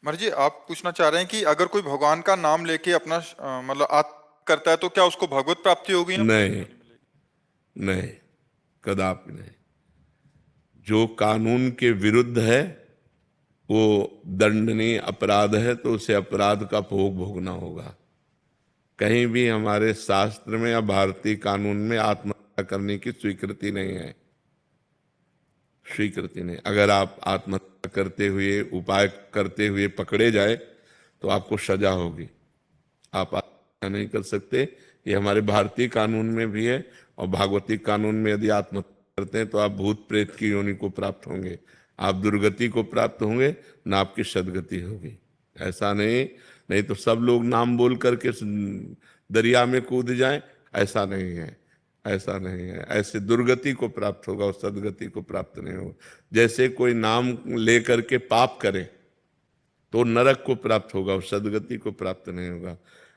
महाराज जी, आप पूछना चाह रहे हैं कि अगर कोई भगवान का नाम लेके अपना मतलब करता है तो क्या उसको भगवत प्राप्ति होगी या मुक्ति नहीं, नहीं मिलेगी? नहीं, कदापि नहीं। जो कानून के विरुद्ध है वो दंडनीय अपराध है, तो उसे अपराध का भोग भोगना होगा। कहीं भी हमारे शास्त्र में या भारतीय कानून में आत्महत्या करने की स्वीकृति नहीं है। स्वीकृति नहीं। अगर आप आत्महत्या करते हुए, उपाय करते हुए पकड़े जाए तो आपको सजा होगी। आप आत्महत्या नहीं कर सकते। ये हमारे भारतीय कानून में भी है। और भागवती कानून में यदि आत्महत्या करते हैं तो आप भूत प्रेत की योनि को प्राप्त होंगे। आप दुर्गति को प्राप्त होंगे, ना आपकी सदगति होगी। ऐसा नहीं। नहीं तो सब लोग नाम बोल करके दरिया में कूद जाएं। ऐसा नहीं है। ऐसा नहीं है। ऐसे दुर्गति को प्राप्त होगा और सदगति को प्राप्त नहीं होगा। जैसे कोई नाम ले करके पाप करे तो नरक को प्राप्त होगा और सदगति को प्राप्त नहीं होगा।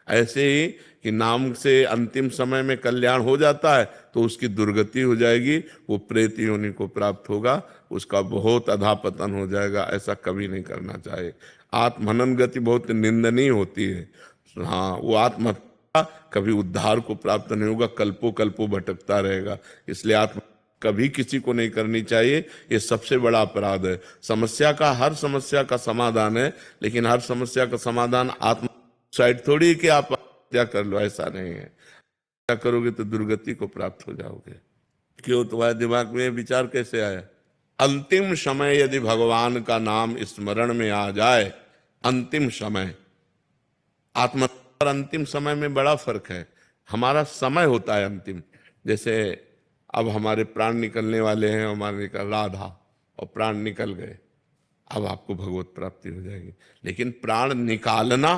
ऐसे ही कि नाम से अंतिम समय में कल्याण हो जाता है तो उसकी दुर्गति हो जाएगी, वो प्रेत योनि को प्राप्त होगा, उसका बहुत अधःपतन हो जाएगा। ऐसा कभी नहीं करना चाहिए। आत्महनन गति बहुत निंदनीय होती है। हाँ, वो आत्महत्या कभी उद्धार को प्राप्त नहीं होगा, कल्पों कल्पों भटकता रहेगा। इसलिए आत्म कभी किसी को नहीं करनी चाहिए। ये सबसे बड़ा अपराध है। समस्या का, हर समस्या का समाधान है, लेकिन हर समस्या का समाधान आत्म साइड थोड़ी कि आप हत्या कर लो। ऐसा नहीं है। क्या करोगे तो दुर्गति को प्राप्त हो जाओगे। क्यों? तुम्हारे दिमाग में विचार कैसे आया? अंतिम समय यदि भगवान का नाम स्मरण में आ जाए, अंतिम समय, आत्म और अंतिम समय में बड़ा फर्क है। हमारा समय होता है अंतिम। जैसे अब हमारे प्राण निकलने वाले हैं, हमारे निकल राधा, और प्राण निकल गए, अब आपको भगवत प्राप्ति हो जाएगी। लेकिन प्राण निकालना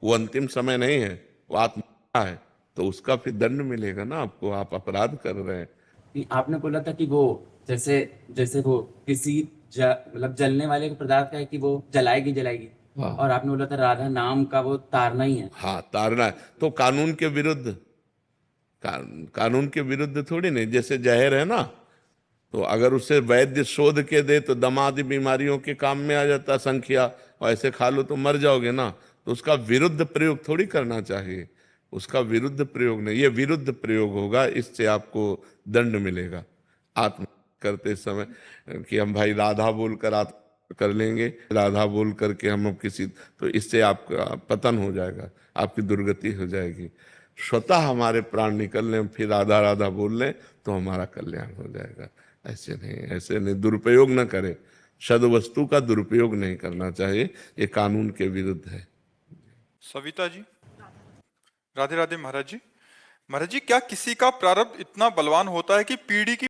वो अंतिम समय नहीं है, वो आत्मा है। तो उसका फिर दंड मिलेगा ना आपको। आप अपराध कर रहे हैं। कि आपने बोला था कि वो जैसे जैसे वो किसी मतलब जलने वाले पदार्थ का है कि वो जलाएगी जलाएगी। हाँ, और आपने बोला था राधा नाम का वो तारना ही है। हाँ, तारना है तो कानून के विरुद्ध। कानून के विरुद्ध थोड़ी नहीं। जैसे जहर है ना, तो अगर उसे वैद्य शोध के दे तो दमा आदि बीमारियों के काम में आ जाता संख्या, और ऐसे खा लो तो मर जाओगे ना। तो उसका विरुद्ध प्रयोग थोड़ी करना चाहिए। उसका विरुद्ध प्रयोग नहीं, ये विरुद्ध प्रयोग होगा, इससे आपको दंड मिलेगा। आत्म करते समय कि हम भाई राधा बोलकर आत्म कर लेंगे, राधा बोल करके हम अब किसी, तो इससे आपका पतन हो जाएगा, आपकी दुर्गति हो जाएगी। स्वतः हमारे प्राण निकल लें, फिर राधा राधा बोल लें, तो हमारा कल्याण हो जाएगा। ऐसे नहीं, ऐसे नहीं। दुरुपयोग न करें। सद्वस्तु का दुरुपयोग नहीं करना चाहिए। ये कानून के विरुद्ध है। सविता जी, राधे राधे। महाराज जी, महाराज जी, क्या किसी का प्रारब्ध इतना बलवान होता है कि पीढ़ी की